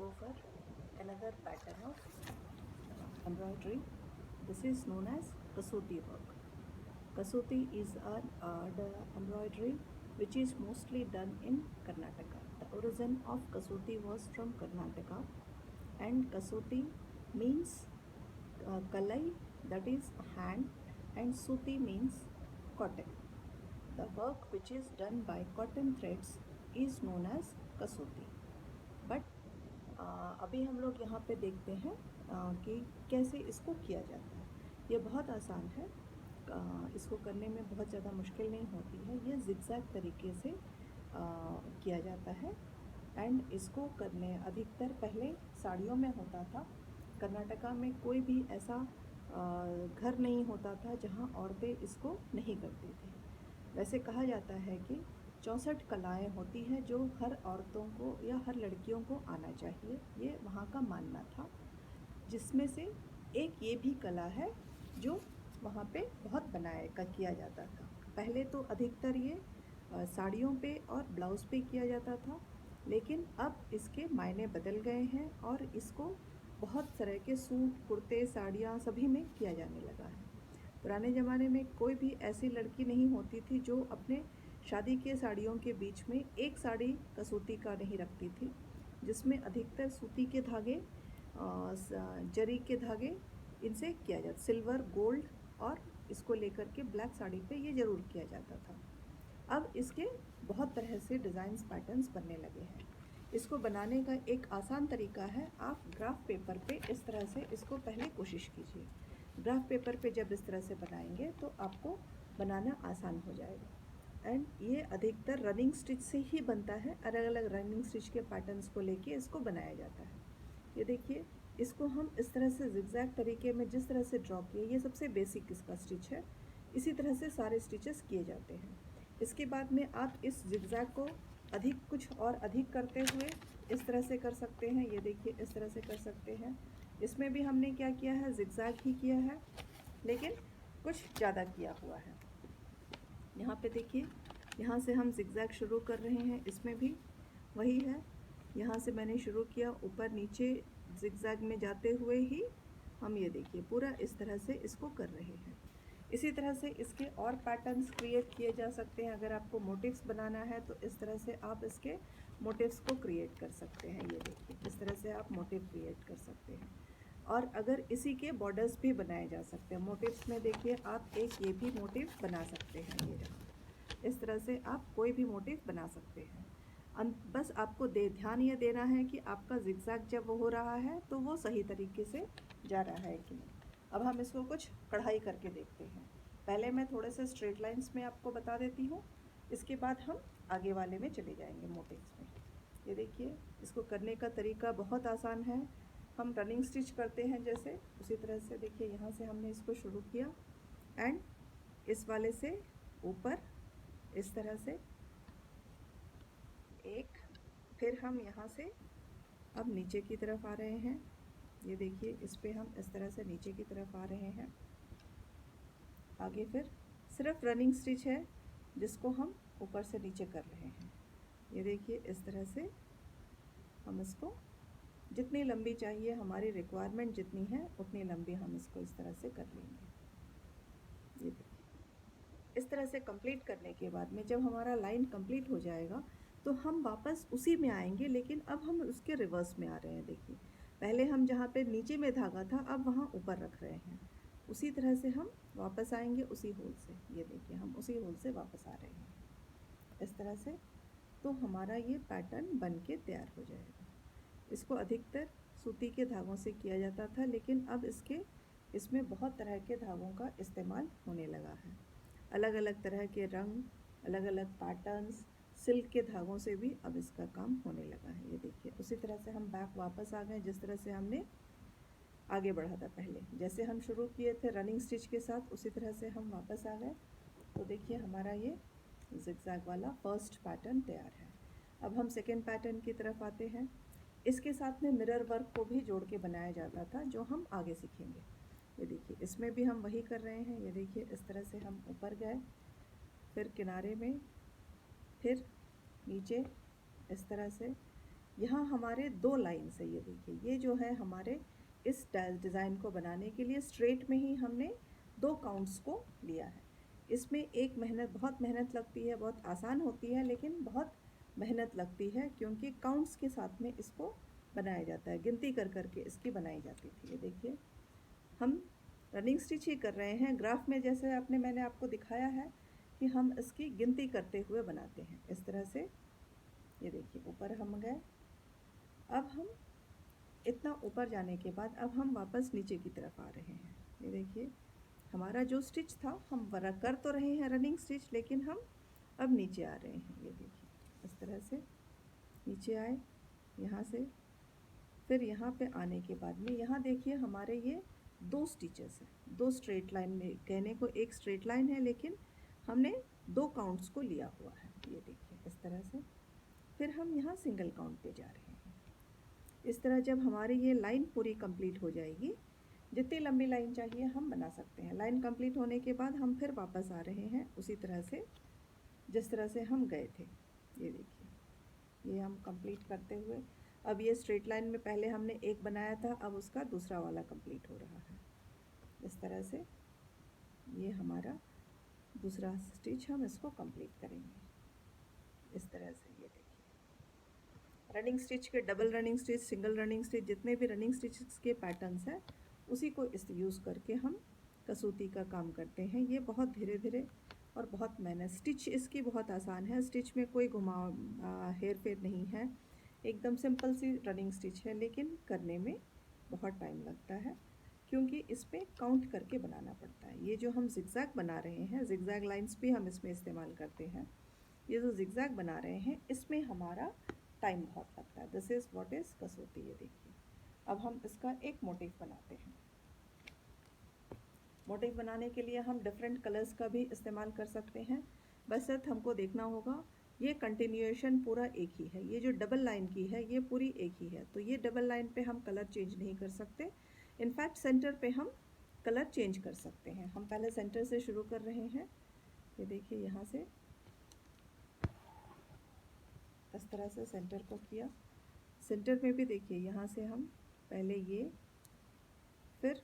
go for another pattern of embroidery. This is known as Kasoti work. Kasoti is an embroidery which is mostly done in Karnataka. The origin of Kasoti was from Karnataka, and Kasoti means kalai, that is hand, and suti means cotton. The work which is done by cotton threads is known as Kasoti. But अभी हम लोग यहाँ पे देखते हैं कि कैसे इसको किया जाता है। ये बहुत आसान है, इसको करने में बहुत ज़्यादा मुश्किल नहीं होती है। ये जिगजैग तरीके से किया जाता है एंड इसको करने अधिकतर पहले साड़ियों में होता था। कर्नाटका में कोई भी ऐसा घर नहीं होता था जहाँ औरतें इसको नहीं करती थी। वैसे कहा जाता है कि 64 कलाएँ होती हैं जो हर औरतों को या हर लड़कियों को आना चाहिए, ये वहाँ का मानना था। जिसमें से एक ये भी कला है जो वहाँ पे बहुत किया जाता था। पहले तो अधिकतर ये साड़ियों पे और ब्लाउज़ पे किया जाता था, लेकिन अब इसके मायने बदल गए हैं और इसको बहुत तरह के सूट, कुर्ते, साड़ियाँ सभी में किया जाने लगा है। पुराने ज़माने में कोई भी ऐसी लड़की नहीं होती थी जो अपने शादी के साड़ियों के बीच में एक साड़ी कसूती का नहीं रखती थी, जिसमें अधिकतर सूती के धागे, जरी के धागे इनसे किया जाता, सिल्वर, गोल्ड और इसको लेकर के ब्लैक साड़ी पे ये ज़रूर किया जाता था। अब इसके बहुत तरह से डिज़ाइंस, पैटर्न्स बनने लगे हैं। इसको बनाने का एक आसान तरीका है, आप ग्राफ पेपर पे इस तरह से इसको पहले कोशिश कीजिए। ग्राफ पेपर पे जब इस तरह से बनाएंगे तो आपको बनाना आसान हो जाएगा। एंड ये अधिकतर रनिंग स्टिच से ही बनता है, अलग अलग रनिंग स्टिच के पैटर्न्स को लेके इसको बनाया जाता है। ये देखिए, इसको हम इस तरह से जिगजैग तरीके में जिस तरह से ड्रॉ किए, ये सबसे बेसिक इसका स्टिच है। इसी तरह से सारे स्टिचेस किए जाते हैं। इसके बाद में आप इस जिगजैग को कुछ और अधिक करते हुए इस तरह से कर सकते हैं। ये देखिए, इस तरह से कर सकते हैं। इसमें भी हमने क्या किया है, जिगजैग ही किया है, लेकिन कुछ ज़्यादा किया हुआ है। यहाँ पे देखिए, यहाँ से हम जिगजैग शुरू कर रहे हैं, इसमें भी वही है। यहाँ से मैंने शुरू किया, ऊपर नीचे जिगजैग में जाते हुए ही हम ये देखिए पूरा इस तरह से इसको कर रहे हैं। इसी तरह से इसके और पैटर्न्स क्रिएट किए जा सकते हैं। अगर आपको मोटिव्स बनाना है तो इस तरह से आप इसके मोटिव्स को क्रिएट कर सकते हैं। ये देखिए, इस तरह से आप मोटिव क्रिएट कर सकते हैं। और अगर इसी के बॉर्डर्स भी बनाए जा सकते हैं। मोटिव्स में देखिए, आप एक ये भी मोटिव बना सकते हैं। ये रहा, इस तरह से आप कोई भी मोटिव बना सकते हैं। बस आपको ध्यान ये देना है कि आपका जिगजैग जब वो हो रहा है तो वो सही तरीके से जा रहा है कि नहीं। अब हम इसको कुछ कढ़ाई करके देखते हैं। पहले मैं थोड़े से स्ट्रेट लाइंस में आपको बता देती हूँ, इसके बाद हम आगे वाले में चले जाएंगे, मोटिव्स में। ये देखिए, इसको करने का तरीका बहुत आसान है। हम रनिंग स्टिच करते हैं जैसे, उसी तरह से देखिए, यहाँ से हमने इसको शुरू किया एंड इस वाले से ऊपर इस तरह से एक, फिर हम यहाँ से अब नीचे की तरफ आ रहे हैं। ये देखिए, इस पे हम इस तरह से नीचे की तरफ आ रहे हैं। आगे फिर सिर्फ रनिंग स्टिच है जिसको हम ऊपर से नीचे कर रहे हैं। ये देखिए, इस तरह से हम इसको जितनी लंबी चाहिए, हमारी रिक्वायरमेंट जितनी है उतनी लंबी हम इसको इस तरह से कर लेंगे। ये देखिए, इस तरह से कंप्लीट करने के बाद में जब हमारा लाइन कंप्लीट हो जाएगा तो हम वापस उसी में आएंगे, लेकिन अब हम उसके रिवर्स में आ रहे हैं। देखिए, पहले हम जहाँ पे नीचे में धागा था अब वहाँ ऊपर रख रहे हैं। उसी तरह से हम वापस आएंगे उसी होल से। ये देखिए, हम उसी होल से वापस आ रहे हैं इस तरह से। तो हमारा ये पैटर्न बन के तैयार हो जाएगा। इसको अधिकतर सूती के धागों से किया जाता था, लेकिन अब इसमें बहुत तरह के धागों का इस्तेमाल होने लगा है। अलग अलग तरह के रंग, अलग अलग पैटर्न्स, सिल्क के धागों से भी अब इसका काम होने लगा है। ये देखिए, उसी तरह से हम बैक वापस आ गए जिस तरह से हमने आगे बढ़ा था पहले। जैसे हम शुरू किए थे रनिंग स्टिच के साथ, उसी तरह से हम वापस आ गए। तो देखिए, हमारा ये जिगजैग वाला फर्स्ट पैटर्न तैयार है। अब हम सेकेंड पैटर्न की तरफ आते हैं। इसके साथ में मिरर वर्क को भी जोड़ के बनाया जाता था, जो हम आगे सीखेंगे। ये देखिए, इसमें भी हम वही कर रहे हैं। ये देखिए, इस तरह से हम ऊपर गए, फिर किनारे में, फिर नीचे इस तरह से। यहाँ हमारे 2 लाइन्स है, ये देखिए, ये जो है हमारे इस डिज़ाइन को बनाने के लिए स्ट्रेट में ही हमने 2 काउंट्स को लिया है। इसमें बहुत मेहनत लगती है, बहुत आसान होती है लेकिन बहुत मेहनत लगती है, क्योंकि काउंट्स के साथ में इसको बनाया जाता है, गिनती कर कर के इसकी बनाई जाती थी। ये देखिए, हम रनिंग स्टिच ही कर रहे हैं। ग्राफ में जैसे मैंने आपको दिखाया है कि हम इसकी गिनती करते हुए बनाते हैं इस तरह से। ये देखिए, ऊपर हम गए, अब हम इतना ऊपर जाने के बाद अब हम वापस नीचे की तरफ आ रहे हैं। ये देखिए, हमारा जो स्टिच था, हम कर तो रहे हैं रनिंग स्टिच, लेकिन हम अब नीचे आ रहे हैं। ये देखिए, इस तरह से नीचे आए यहाँ से, फिर यहाँ पे आने के बाद में यहाँ देखिए हमारे ये 2 स्टिचेस हैं, 2 स्ट्रेट लाइन में, कहने को एक स्ट्रेट लाइन है लेकिन हमने 2 काउंट्स को लिया हुआ है। ये देखिए, इस तरह से फिर हम यहाँ सिंगल काउंट पे जा रहे हैं। इस तरह जब हमारी ये लाइन पूरी कंप्लीट हो जाएगी, जितनी लंबी लाइन चाहिए हम बना सकते हैं। लाइन कंप्लीट होने के बाद हम फिर वापस आ रहे हैं उसी तरह से जिस तरह से हम गए थे। ये देखिए, ये हम कंप्लीट करते हुए, अब ये स्ट्रेट लाइन में पहले हमने एक बनाया था, अब उसका दूसरा वाला कंप्लीट हो रहा है। इस तरह से ये हमारा दूसरा स्टिच, हम इसको कंप्लीट करेंगे इस तरह से। ये देखिए, रनिंग स्टिच के double running stitch, single running stitch, जितने भी रनिंग स्टिचेस के पैटर्न्स हैं उसी को इस यूज़ करके हम कसूती का काम करते हैं। ये बहुत धीरे धीरे और बहुत मेहनत, स्टिच इसकी बहुत आसान है, स्टिच में कोई घुमाव हेर फेर नहीं है, एकदम सिंपल सी रनिंग स्टिच है, लेकिन करने में बहुत टाइम लगता है क्योंकि इस पर काउंट करके बनाना पड़ता है। ये जो हम जिगजैग बना रहे हैं, जिगजैग लाइंस भी हम इसमें इस्तेमाल करते हैं। ये जो जिगजैग बना रहे हैं इसमें हमारा टाइम बहुत लगता है। दिस इज़ व्हाट इज़ कसूती। ये देखिए, अब हम इसका एक मोटिव बनाते हैं। मोटिव बनाने के लिए हम डिफरेंट कलर्स का भी इस्तेमाल कर सकते हैं, बस सिर्फ हमको देखना होगा ये कंटिन्यूएशन पूरा एक ही है। ये जो डबल लाइन की है ये पूरी एक ही है, तो ये डबल लाइन पे हम कलर चेंज नहीं कर सकते। इनफैक्ट सेंटर पे हम कलर चेंज कर सकते हैं। हम पहले सेंटर से शुरू कर रहे हैं। ये देखिए, यहाँ से इस तरह से सेंटर को किया। सेंटर में भी देखिए, यहाँ से हम पहले ये, फिर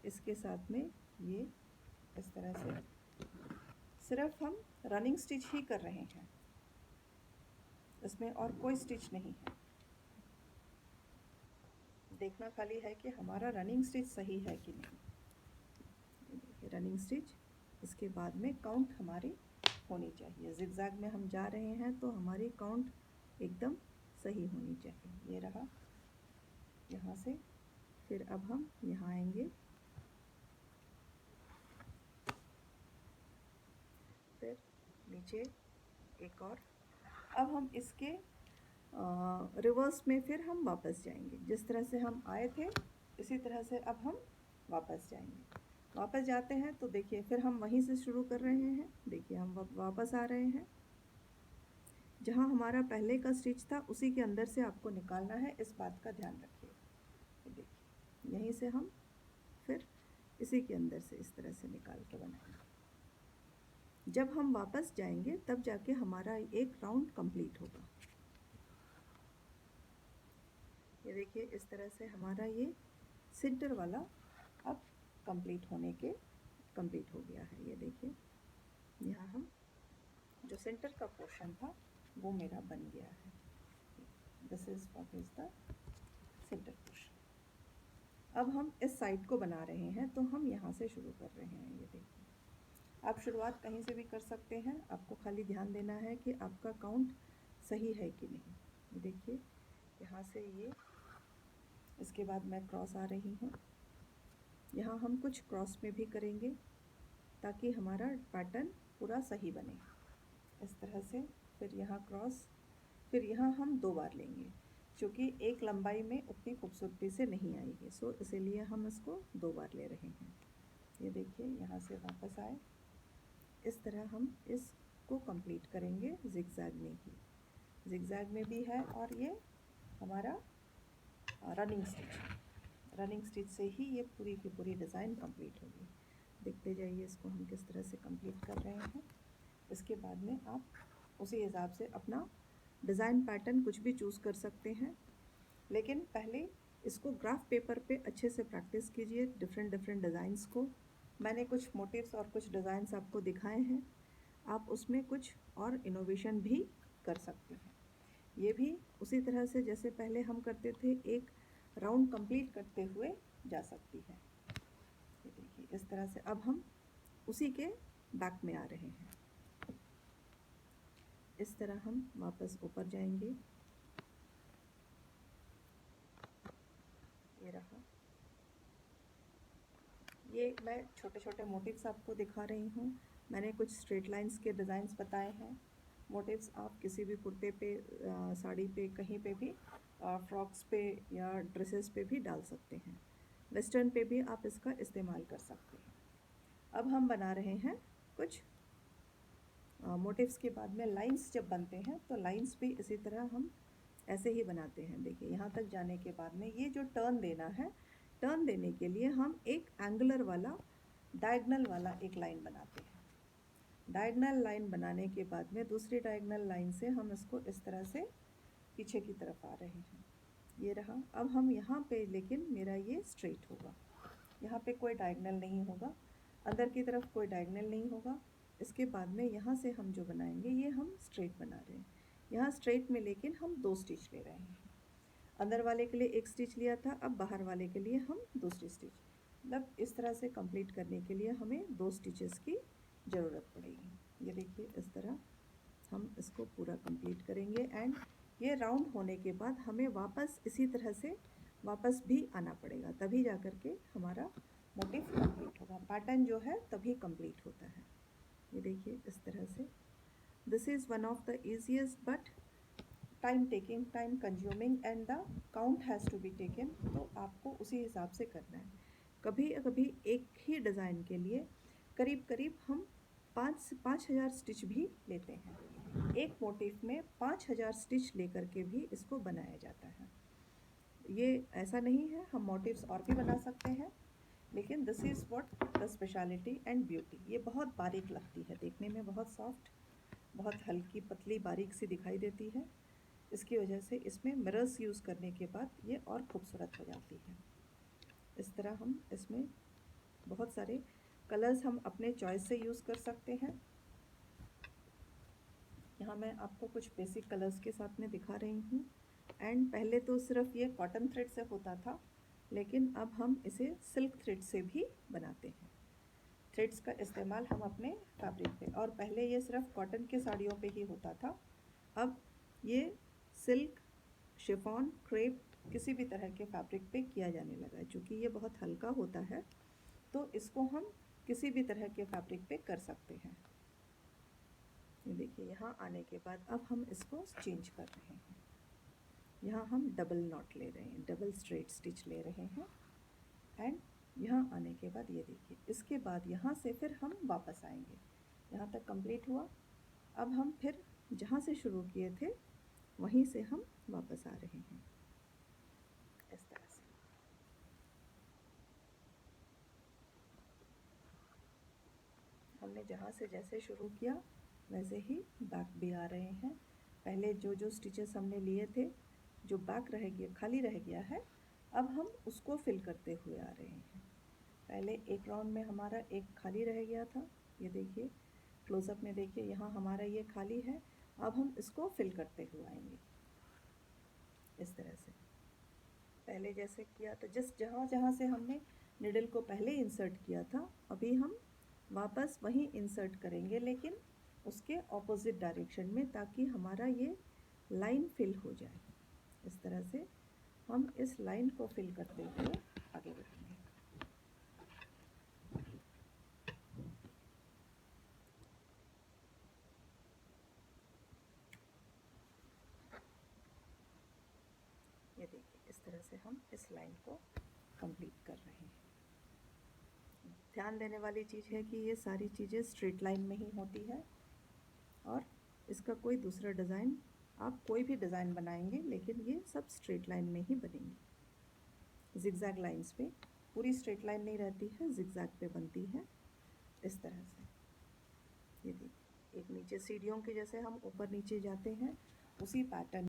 इसके साथ में ये, इस तरह से सिर्फ हम रनिंग स्टिच ही कर रहे हैं, इसमें और कोई स्टिच नहीं है। देखना खाली है कि हमारा रनिंग स्टिच सही है कि नहीं। देखिए, रनिंग स्टिच, इसके बाद में काउंट हमारी होनी चाहिए। जिगजैग में हम जा रहे हैं तो हमारी काउंट एकदम सही होनी चाहिए। ये रहा यहाँ से, फिर अब हम यहाँ आएंगे, फिर नीचे एक और, अब हम इसके रिवर्स में फिर हम वापस जाएंगे। जिस तरह से हम आए थे इसी तरह से अब हम वापस जाएंगे। वापस जाते हैं तो देखिए, फिर हम वहीं से शुरू कर रहे हैं। देखिए, हम वापस आ रहे हैं, जहाँ हमारा पहले का स्टिच था उसी के अंदर से आपको निकालना है, इस बात का ध्यान रखिए। देखिए, यहीं से हम फिर इसी के अंदर से इस तरह से निकाल के बनाएंगे। जब हम वापस जाएंगे तब जाके हमारा एक राउंड कंप्लीट होगा। ये देखिए, इस तरह से हमारा ये सेंटर वाला अब कंप्लीट हो गया है। ये देखिए, यहाँ हम जो सेंटर का पोर्शन था वो मेरा बन गया है। This is what is the centre portion. अब हम इस साइड को बना रहे हैं तो हम यहाँ से शुरू कर रहे हैं। ये देखिए, आप शुरुआत कहीं से भी कर सकते हैं, आपको खाली ध्यान देना है कि आपका काउंट सही है कि नहीं। ये देखिए, यहाँ से ये, इसके बाद मैं क्रॉस आ रही हूँ, यहाँ हम कुछ क्रॉस में भी करेंगे ताकि हमारा पैटर्न पूरा सही बने। इस तरह से फिर यहाँ क्रॉस, फिर यहाँ हम 2 बार लेंगे, क्योंकि एक लंबाई में उतनी खूबसूरती से नहीं आएगी, सो इसीलिए हम इसको 2 बार ले रहे हैं। ये देखिए, यहाँ से वापस आए, इस तरह हम इसको कंप्लीट करेंगे जिगजैग में ही। जिगजैग में भी है और ये हमारा रनिंग स्टिच से ही ये पूरी की पूरी डिज़ाइन कंप्लीट होगी। देखते जाइए इसको हम किस तरह से कंप्लीट कर रहे हैं। इसके बाद में आप उसी हिसाब से अपना डिज़ाइन पैटर्न कुछ भी चूज़ कर सकते हैं, लेकिन पहले इसको ग्राफ पेपर पे अच्छे से प्रैक्टिस कीजिए डिफरेंट डिफरेंट डिज़ाइंस को। मैंने कुछ मोटिव्स और कुछ डिज़ाइंस आपको दिखाए हैं, आप उसमें कुछ और इनोवेशन भी कर सकते हैं। ये भी उसी तरह से जैसे पहले हम करते थे, एक राउंड कंप्लीट करते हुए जा सकती है। ये देखिए इस तरह से अब हम उसी के बैक में आ रहे हैं। इस तरह हम वापस ऊपर जाएंगे। ये रहा, ये मैं छोटे छोटे मोटिव्स आपको दिखा रही हूँ। मैंने कुछ स्ट्रेट लाइंस के डिज़ाइंस बताए हैं। मोटिव्स आप किसी भी कुर्ते पे, साड़ी पे, कहीं पे भी, फ्रॉक्स पे या ड्रेसेस पे भी डाल सकते हैं। वेस्टर्न पे भी आप इसका इस्तेमाल कर सकते हैं। अब हम बना रहे हैं कुछ मोटिव्स के बाद में लाइंस जब बनते हैं तो लाइंस भी इसी तरह हम ऐसे ही बनाते हैं। देखिए यहाँ तक जाने के बाद में ये जो टर्न देना है, टर्न देने के लिए हम एक एंगुलर वाला, डायगनल वाला एक लाइन बनाते हैं। डायगनल लाइन बनाने के बाद में दूसरी डायगनल लाइन से हम इसको इस तरह से पीछे की तरफ आ रहे हैं। ये रहा। अब हम यहाँ पे, लेकिन मेरा ये स्ट्रेट होगा, यहाँ पे कोई डायगनल नहीं होगा, अंदर की तरफ कोई डायगनल नहीं होगा। इसके बाद में यहाँ से हम जो बनाएंगे ये हम स्ट्रेट बना रहे हैं। यहाँ स्ट्रेट में लेकिन हम 2 स्टिच ले रहे हैं। अंदर वाले के लिए 1 स्टिच लिया था, अब बाहर वाले के लिए हम दूसरी स्टिच, मतलब इस तरह से कंप्लीट करने के लिए हमें 2 स्टिचेस की ज़रूरत पड़ेगी। ये देखिए इस तरह हम इसको पूरा कंप्लीट करेंगे। एंड ये राउंड होने के बाद हमें वापस इसी तरह से वापस भी आना पड़ेगा, तभी जा कर के हमारा मोटिव कंप्लीट होगा। पैटर्न जो है तभी कंप्लीट होता है। ये देखिए इस तरह से। This is one of the easiest but time taking, time consuming and the count has to be taken. तो आपको उसी हिसाब से करना है। कभी कभी एक ही डिज़ाइन के लिए करीब करीब हम 5,000 स्टिच भी लेते हैं। एक मोटिफ में 5,000 स्टिच लेकर के भी इसको बनाया जाता है। ये ऐसा नहीं है, हम मोटिव्स और भी बना सकते हैं, लेकिन this is what the speciality and beauty. ये बहुत बारीक लगती है, देखने में बहुत सॉफ्ट, बहुत हल्की पतली बारीक सी दिखाई देती है। इसकी वजह से इसमें मिरर्स यूज़ करने के बाद ये और खूबसूरत हो जाती है। इस तरह हम इसमें बहुत सारे कलर्स हम अपने चॉइस से यूज़ कर सकते हैं। यहाँ मैं आपको कुछ बेसिक कलर्स के साथ में दिखा रही हूँ। एंड पहले तो सिर्फ ये कॉटन थ्रेड से होता था, लेकिन अब हम इसे सिल्क थ्रेड से भी बनाते हैं। थ्रेड्स का इस्तेमाल हम अपने फैब्रिक पे, और पहले ये सिर्फ कॉटन के साड़ियों पे ही होता था, अब ये सिल्क, शिफॉन, क्रेप, किसी भी तरह के फैब्रिक पे किया जाने लगा है। चूँकि ये बहुत हल्का होता है तो इसको हम किसी भी तरह के फैब्रिक पे कर सकते हैं। ये देखिए यहाँ आने के बाद अब हम इसको चेंज कर रहे हैं। यहाँ हम डबल नॉट ले रहे हैं, डबल स्ट्रेट स्टिच ले रहे हैं। एंड यहाँ आने के बाद ये देखिए, इसके बाद यहाँ से फिर हम वापस आएंगे। यहाँ तक कंप्लीट हुआ। अब हम फिर जहाँ से शुरू किए थे वहीं से हम वापस आ रहे हैं, इस तरह से। हमने जहाँ से जैसे शुरू किया वैसे ही बैक भी आ रहे हैं। पहले जो जो स्टिचेस हमने लिए थे, जो बैक रह गया, खाली रह गया है, अब हम उसको फिल करते हुए आ रहे हैं। पहले एक राउंड में हमारा एक खाली रह गया था, ये देखिए क्लोजअप में देखिए, यहाँ हमारा ये खाली है। अब हम इसको फिल करते हुए आएंगे इस तरह से। पहले जैसे किया था, जिस जहाँ जहाँ से हमने निडल को पहले इंसर्ट किया था, अभी हम वापस वहीं इंसर्ट करेंगे, लेकिन उसके ऑपोजिट डायरेक्शन में, ताकि हमारा ये लाइन फिल हो जाए। इस तरह से हम इस लाइन को फिल करते हुए आगे बढ़ेंगे। ये देखिए इस तरह से हम इस लाइन को कंप्लीट कर रहे हैं। ध्यान देने वाली चीज़ है कि ये सारी चीज़ें स्ट्रेट लाइन में ही होती है, और इसका कोई दूसरा डिज़ाइन, आप कोई भी डिज़ाइन बनाएंगे लेकिन ये सब स्ट्रेट लाइन में ही बनेंगी। जिगजैग लाइंस पे, पूरी स्ट्रेट लाइन नहीं रहती है, जिगजैग पे बनती है इस तरह से। ये देखिए, एक नीचे सीढ़ियों के जैसे हम ऊपर नीचे जाते हैं, उसी पैटर्न